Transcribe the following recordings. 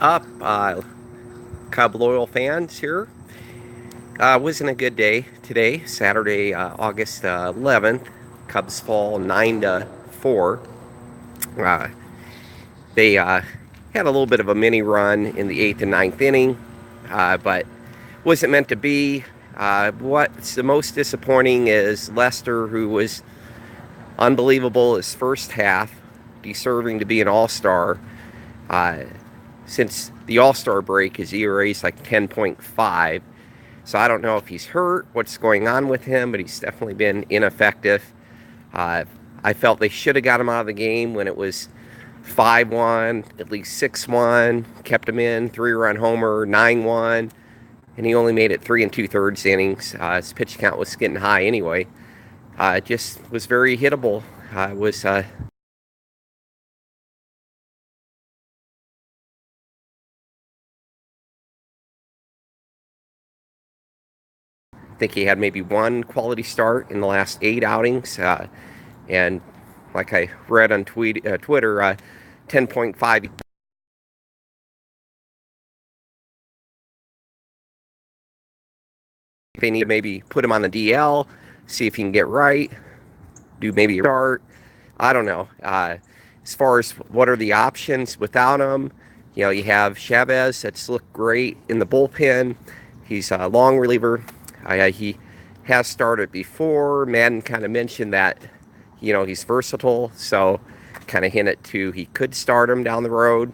up, Cub loyal fans here? Wasn't a good day today, Saturday, August 11th. Cubs fall 9-4. Uh, they had a little bit of a mini run in the eighth and ninth inning, but wasn't meant to be. What's the most disappointing is Lester, who was unbelievable his first half, deserving to be an all-star. Uh, since the all-star break, his ERA is like 10.5. So I don't know if he's hurt, what's going on with him, but he's definitely been ineffective. Uh, I felt they should have got him out of the game when it was 5-1, at least 6-1, kept him in, 3-run homer, 9-1, and he only made it 3 2/3 innings. His pitch count was getting high anyway. Just was very hittable. Was I think he had maybe one quality start in the last 8 outings. And like I read on Twitter, 10.5. They need to maybe put him on the DL, see if he can get right, do maybe a start. I don't know. As far as what are the options without him, you have Chavez that's looked great in the bullpen. He's a long reliever. He has started before. Madden kind of mentioned that, he's versatile, so kind of hinted to he could start him down the road.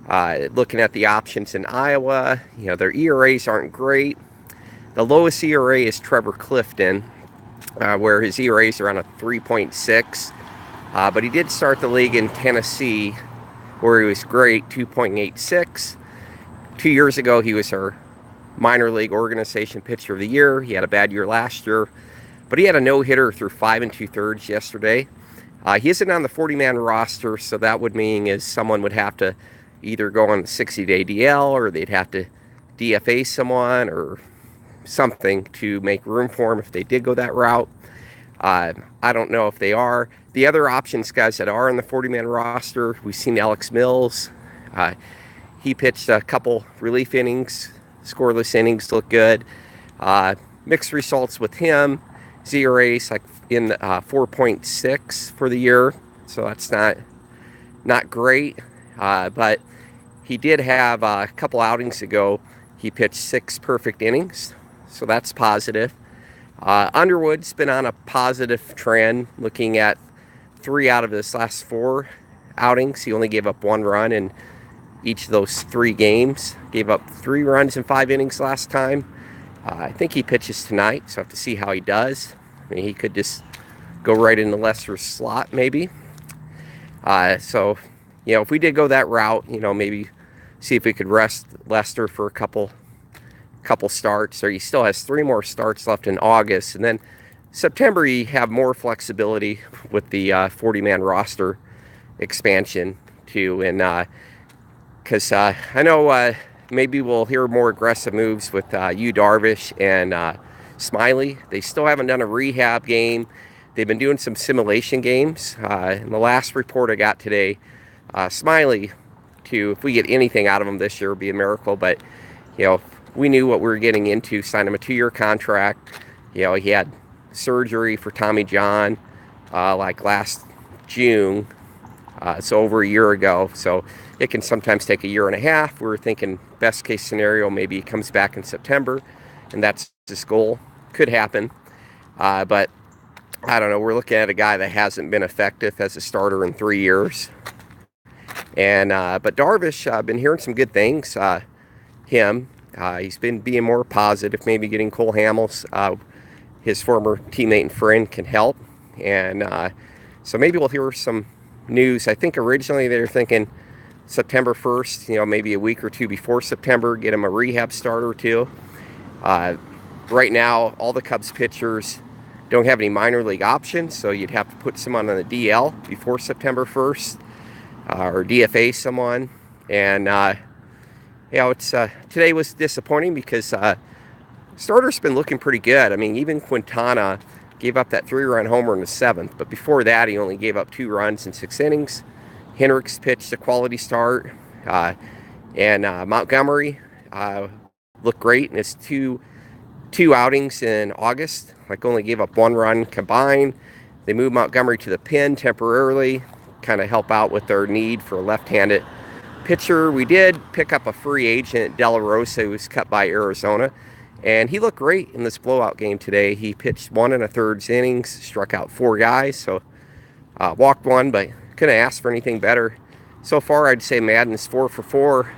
Looking at the options in Iowa, their ERAs aren't great. The lowest ERA is Trevor Clifton, where his ERAs are on a 3.6. But he did start the league in Tennessee, where he was great, 2.86. 2 years ago, he was our minor league organization pitcher of the year. He had a bad year last year, but he had a no-hitter through 5 2/3 yesterday. He isn't on the 40-man roster, so that would mean is someone would have to either go on the 60-day DL or they'd have to DFA someone or something to make room for him if they did go that route. I don't know if they are. The other options, guys that are on the 40-man roster, we've seen Alex Mills. He pitched a couple relief innings, scoreless innings, look good. Mixed results with him. ERA's like in 4.6 for the year, so that's not great. But he did have a couple outings ago. He pitched 6 perfect innings, so that's positive. Underwood's been on a positive trend, looking at 3 out of his last 4 outings. He only gave up 1 run in each of those 3 games. Gave up 3 runs in 5 innings last time. I think he pitches tonight, so I have to see how he does. I mean, he could just go right into Lester's slot, maybe. So, if we did go that route, maybe see if we could rest Lester for a couple starts, or he still has 3 more starts left in August, and then September you have more flexibility with the 40-man roster expansion too. And because I know maybe we'll hear more aggressive moves with Yu Darvish and Smiley. They still haven't done a rehab game. They've been doing some simulation games. In the last report I got today, Smiley, if we get anything out of him this year, would be a miracle. But we knew what we were getting into. Signed him a 2-year contract. He had surgery for Tommy John like last June. So over a year ago. So it can sometimes take a year and a half. We were thinking best case scenario, maybe he comes back in September, and that's his goal. Could happen. But I don't know. We're looking at a guy that hasn't been effective as a starter in 3 years. And but Darvish, I've been hearing some good things. He's been being more positive. Maybe getting Cole Hamels, his former teammate and friend, can help. And so maybe we'll hear some news. I think originally they were thinking September 1st, maybe a week or 2 before September, get him a rehab start or 2. Right now, all the Cubs pitchers don't have any minor league options, so you'd have to put someone on the DL before September 1st or DFA someone. And today was disappointing because starter's been looking pretty good. I mean, even Quintana gave up that 3-run homer in the 7th, but before that he only gave up 2 runs in 6 innings. Hendricks pitched a quality start. And Montgomery looked great in his two outings in August. Like only gave up 1 run combined. They moved Montgomery to the pen temporarily, kind of help out with their need for a left-handed pitcher. We did pick up a free agent, De La Rosa, who was cut by Arizona, and he looked great in this blowout game today. He pitched 1 1/3 innings, struck out 4 guys, so walked 1, but couldn't ask for anything better. So far, I'd say Madden's 4 for 4,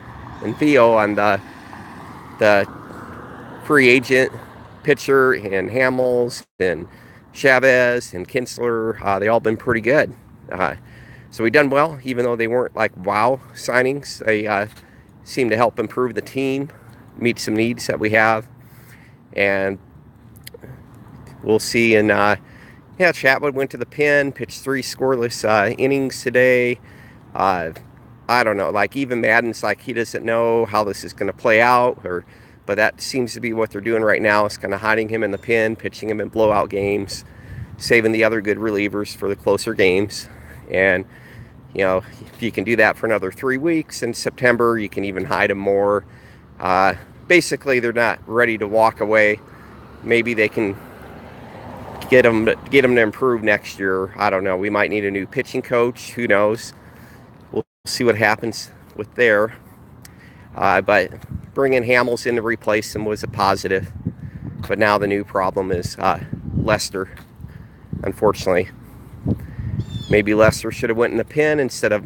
and Theo on the free agent pitcher, and Hamels and Chavez and Kinsler, they all been pretty good. So we done well, even though they weren't like wow signings. They seem to help improve the team, meet some needs that we have, and we'll see. And yeah, Chatwood went to the pen, pitched 3 scoreless innings today. I don't know, like even Madden's like he doesn't know how this is going to play out, but that seems to be what they're doing right now, is kind of hiding him in the pen, pitching him in blowout games, saving the other good relievers for the closer games. And you know, if you can do that for another 3 weeks in September, you can even hide him more. Basically, they're not ready to walk away. Maybe they can get them to improve next year. I don't know. We might need a new pitching coach. Who knows? We'll see what happens with there. But bringing Hamels in to replace him was a positive. But now the new problem is Lester, unfortunately. Maybe Lester should have went in the pen instead of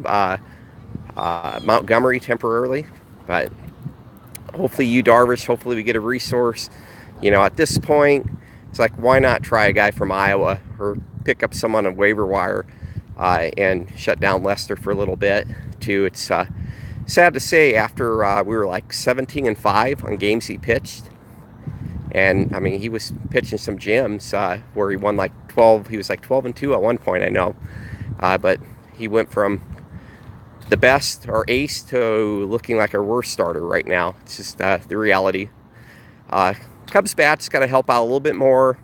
Montgomery temporarily. But hopefully Darvish, hopefully we get a resource. You know, at this point, it's like, why not try a guy from Iowa or pick up someone on waiver wire and shut down Lester for a little bit too. It's sad to say, after we were like 17-5 on games he pitched. And I mean, he was pitching some gems where he won like 12. He was like 12-2 at one point, I know. But he went from the best or ace to looking like our worst starter right now. It's just the reality. Cubs bats got to help out a little bit more.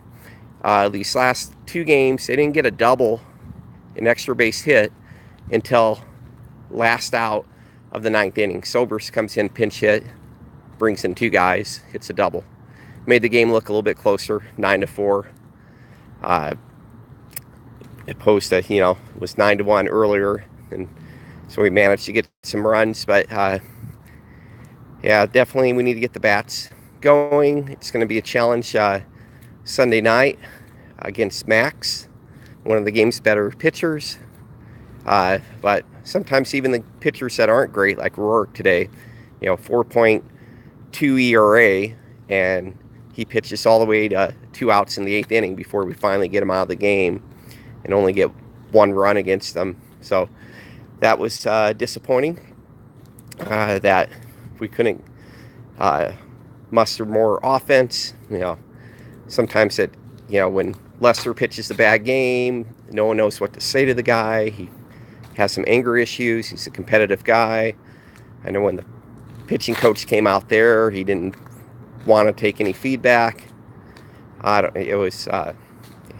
These last 2 games, they didn't get a double, an extra base hit, until last out of the 9th inning. Sobers comes in, pinch hit, brings in 2 guys, hits a double. Made the game look a little bit closer, 9-4. Opposed to, you know, it was 9-1 earlier, and so we managed to get some runs. But yeah, definitely we need to get the bats going. It's going to be a challenge Sunday night against Max, one of the game's better pitchers. But sometimes even the pitchers that aren't great, like Rourke today, you know, 4.2 ERA, and he pitches all the way to 2 outs in the 8th inning before we finally get him out of the game and only get 1 run against them. So that was disappointing that we couldn't muster more offense. You know, sometimes it, you know, when Lester pitches a bad game, no one knows what to say to the guy. He has some anger issues. He's a competitive guy. I know when the pitching coach came out there, he didn't want to take any feedback. It was,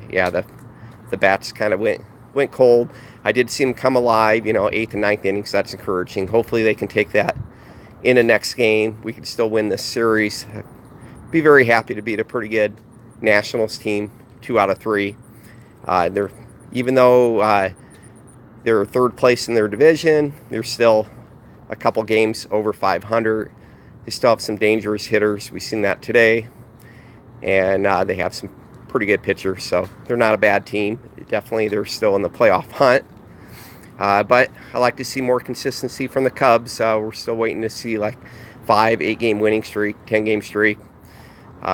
yeah, the bats kind of went cold. I did see them come alive, you know, 8th and 9th innings. That's encouraging. Hopefully they can take that in the next game. We can still win this series. Be very happy to beat a pretty good Nationals team, 2 out of 3. They're, even though they're 3rd place in their division, they're still a couple games over 500. They still have some dangerous hitters. We've seen that today. And they have some pretty good pitchers, so they're not a bad team. Definitely, they're still in the playoff hunt. But I like to see more consistency from the Cubs. We're still waiting to see like 5, 8-game winning streak, 10-game streak.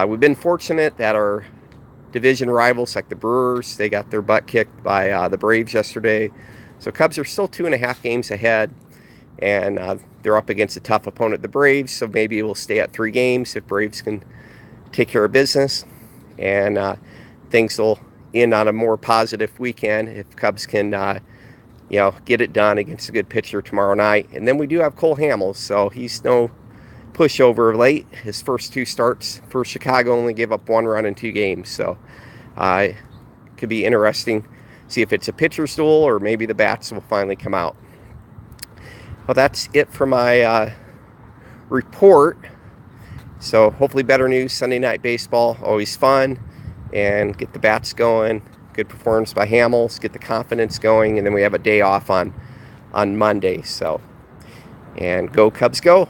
We've been fortunate that our division rivals, like the Brewers, they got their butt kicked by the Braves yesterday. So Cubs are still 2.5 games ahead, and they're up against a tough opponent, the Braves. So maybe we'll stay at 3 games if Braves can take care of business, and things will end on a more positive weekend if Cubs can, you know, get it done against a good pitcher tomorrow night. And then we do have Cole Hamels, so he's no pushover late. His first 2 starts for Chicago only gave up 1 run in 2 games, so it could be interesting. See if it's a pitcher's duel or maybe the bats will finally come out. Well, that's it for my report. So hopefully better news. Sunday night baseball, always fun, and get the bats going. Good performance by Hamels, get the confidence going, and then we have a day off on Monday. So, and go Cubs go.